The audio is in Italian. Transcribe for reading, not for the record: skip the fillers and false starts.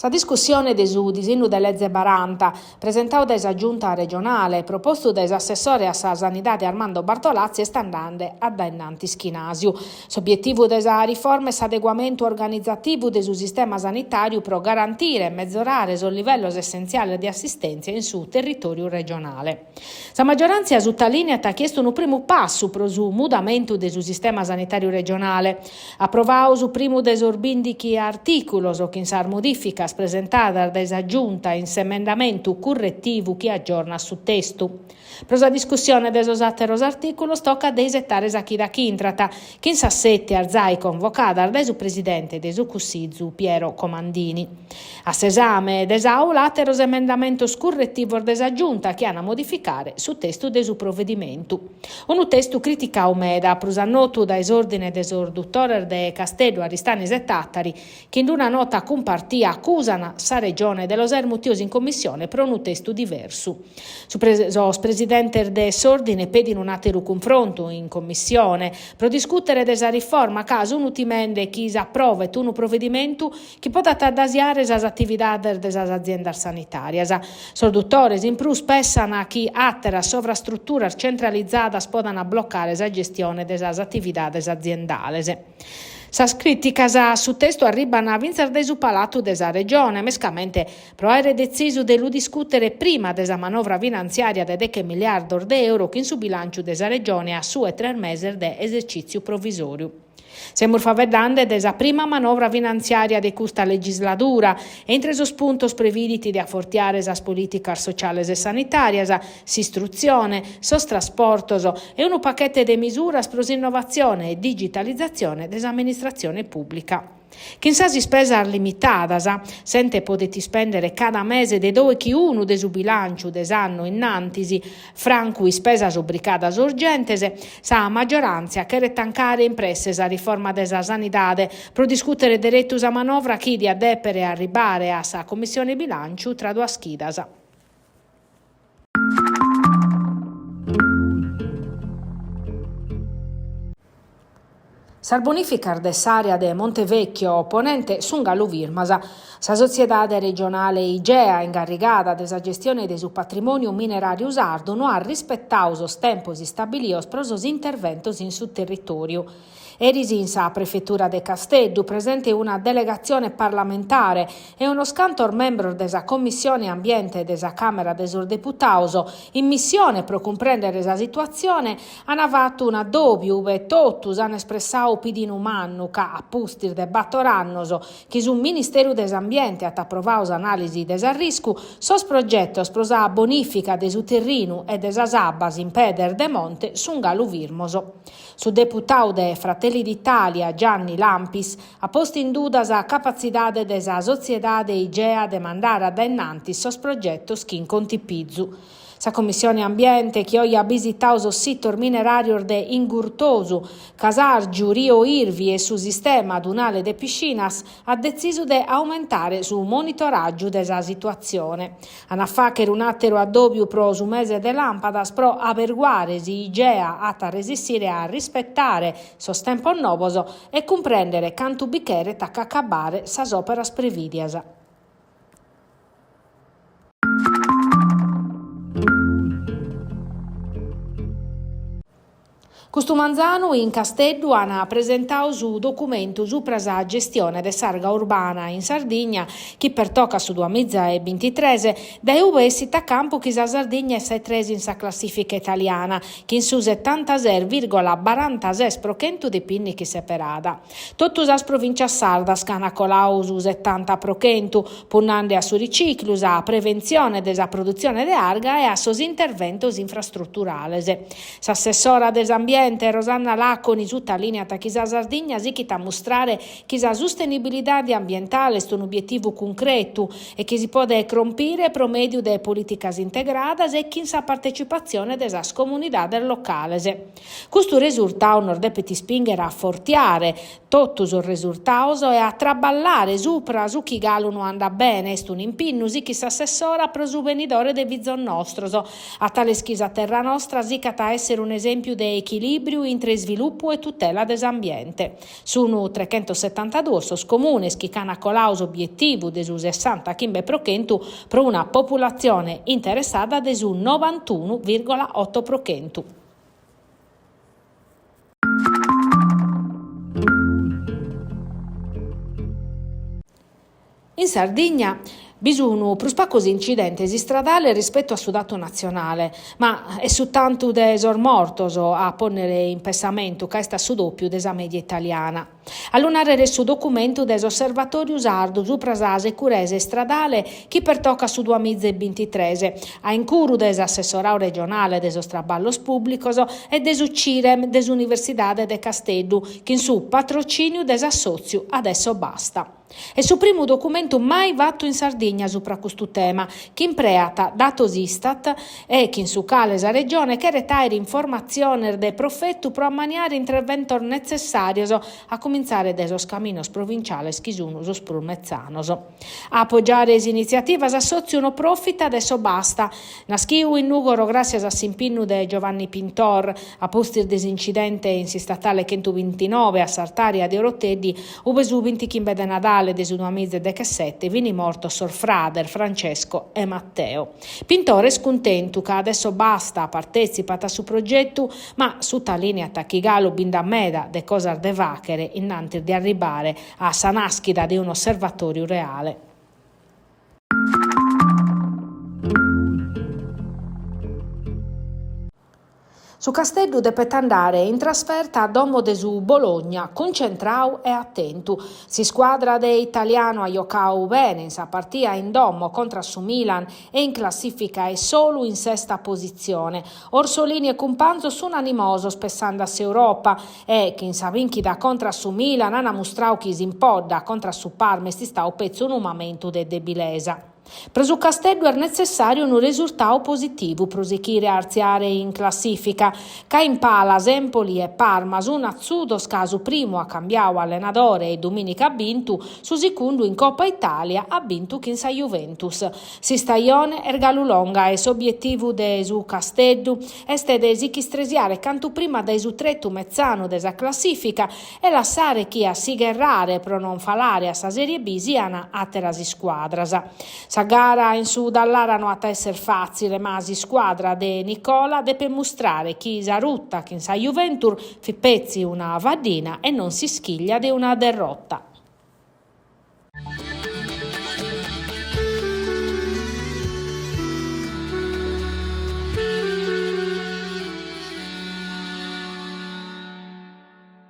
La discussione del disegno di legge 40, presentato dalla Giunta regionale, proposto dall'assessore a Sanità di Armando Bartolazzi, è andando ad innanti schinasio. L'obiettivo della riforma è l'adeguamento organizzativo del sistema sanitario per garantire e migliorare il livello essenziale di assistenza in su territorio regionale. La maggioranza sottolinea ha chiesto un primo passo per il mutamento del sistema sanitario regionale. Approvato il primo desorbindichi articolo che in modifica presentata dalla Giunta in emendamento correttivo che aggiorna su testo. Per la discussione dei articoli tocca desettare chi da Chintrata, che in sassetti arzai convocata dal presidente del Consiglio Piero Comandini. A sesame dell'Aula los emendamento correttivo della Giunta che hanno a modificare su testo del provvedimento. Un testo critica umeda, prosannoto da esordine desorduttore de Castello Aristanis e Tattari, che in una nota compartia accusano sa regione dello sermutiosi in commissione per un testo diverso. Su presidente de Sordine pedino un altro confronto in commissione per discutere della riforma a caso un'ultimende chi approva un provvedimento che può addasiare le attività delle aziende sanitarie. Sorduttore in più spessano chi attera sovrastruttura centralizzata spodano bloccare la gestione delle attività aziendali. Sas criticas su testo arrivano a vincere del palato della regione, mescamente pro aver deciso di discutere prima della manovra finanziaria di 10 miliardi di euro che in su bilancio della regione a sue 3 mesi di esercizio provvisorio. Siamo vedendo della prima manovra finanziaria di questa legislatura, entre i punti previsti di affortiare le politiche sociali e sanitarie, l'istruzione, il trasporto e un pacchetto di misure per l'innovazione e digitalizzazione dell'amministrazione pubblica. Che in sasi spesa limitata, sente potete spendere cada mese de dove chi uno de su bilancio des'anno innantisi, franco spesa sobricadas urgentese, sa maggioranza che retancare impresse la riforma della sanità, pro discutere diretto a manovra chi di adepere a arribare a sa commissione bilancio tra due schidas. Sal bonificar dell'area de Montevecchio ponente Sungalu Virmasa, sa società regionale IGEA ingarrigata della gestione del suo patrimonio minerario sardo non ha rispettato os tempos stabiliti per os interventos in su territorio. Eris in sa prefettura de Castello presente una delegazione parlamentare e uno scantor membro della Commissione Ambiente della Camera des Deputados in missione per comprendere la situazione hanno fatto un addobbio e totus hanno espressato pidino mannu che a pustir de battorannoso che sul Ministero dell'Ambiente ha approvato analisi del risco sos progettos pro sa bonifica de su terrinu e de sa sabbas in peder de monte Sungalu Virmoso. Su deputato de Fratelli d'Italia Gianni Lampis ha posto in duda la capacità della società de IGEA de mandare ad innanti sos progettos che in conti pizzu. La Commissione Ambiente che oggi ha visitato il sito minerario de Ingurtosu, Casargiu, Rio Irvi e su sistema dunale de piscinas ha deciso di aumentare su monitoraggio della situazione. Hanno fatto un altro addobbio pro su mese de lampadas pro averguare si IGEA a resistere a rispettare sos tempo novoso e comprendere canto bichere tacca accabare sas operas previdias. Custumanzano in Castello hanno presentato su documento su la gestione de sarga urbana in Sardegna che pertocca su 2023 da università a campo che la Sardegna è 6 in sa classifica italiana che in su 76,46% di pinni che separata. Tutte le province sarda scanacolau su 70%, punnando a su riciclo, a prevenzione della produzione de arga e a sos interventos infrastrutturali. L'assessora dell'ambiente Rosanna Lacconi sottolinea che la Sardegna si chiede a mostrare che la sostenibilità ambientale è un obiettivo concreto e che si può compire per medio delle politiche integrate e che la partecipazione delle comunità locali. Questo risultato non deve spingere a fortiare tutti i risultati e a traballare sopra su chi galo non anda bene. È un impegno che si assessora per il venidore del vizon nostro. A tale schisa terra nostra si chiede essere un esempio di equilibrio equilibrio entre sviluppo e tutela dell'ambiente. Sono 372 sos comunes che hanno colaus obiettivo desu 60 chimbe procentu per una popolazione interessata desu 91,8%. In Sardegna bisogno pruspacos incidenti stradali rispetto a su dato nazionale, ma è su tanto de mortos a ponere in pensamento che sta su doppio desa media italiana. All'unare su documento des osservatori usardo su prasase curese stradale che pertocca su 2023, a incuru des assessorau regionale des ostraballos pubblicos e des UCIREM des Universidade de Casteddu, che in su patrocinio des assozio adesso basta. È su primo documento mai fatto in Sardegna sopra questo tema, che impreata datos Istat e che in su calesa regione che retaire informazione del profetto pro ammaniare intervento necessario a cominciare desos caminos provinciales che sono sos promezzanos. A appoggiare le iniziative assozio no profita adesso basta. Naschiu in Nugoro grazie a Simpinnu de Giovanni Pintor, a postir desincidente in si statale 129 a Sartaria di Oroteddi, ove su 20 chimbe de Nadale desu 2017 vini morto Sorfrader, Francesco e Matteo. Pintore scontento che adesso basta partecipata su progetto, ma su linea Tachigalo Bindameda de cosar de vachere innanti di arrivare a Sanaschida di un osservatorio reale. Su Casteddu deve andare in trasferta a Domo de su Bologna, concentrau e attento. Si squadra de italiano a giocau bene in sa partita in Domo contro su Milan e in classifica è solo in sesta posizione. Orsolini e Cumpanzo sono animosos pensando a Europa e che in sa vinchida contro su Milan hanno mostrato chi si impodda contro su Parma e si sta un pezzo un momento de debilesa. Per su Casteddu è necessario un risultato positivo prosechire a arziare in classifica. Ca in Pala, Empoli e Parma sono azzudo scaso primo a cambiare allenatore e domenica ha vinto, su secondo in Coppa Italia ha vinto che in sa Juventus. Si stagione ergalulonga e s'obiettivo de su Casteddu este de sichistresiare canto prima de su tretto mezzano desa classifica e lasciare chi a sigherrare pro non falare a sa Serie B siana a terasi squadrasa. Sa gara in su dall'ara non ha essere facile, ma si squadra de Nicola deve mostrare chi sa rutta che in sa Juventus fi pezzi una vadina e non si schiglia di una derrota.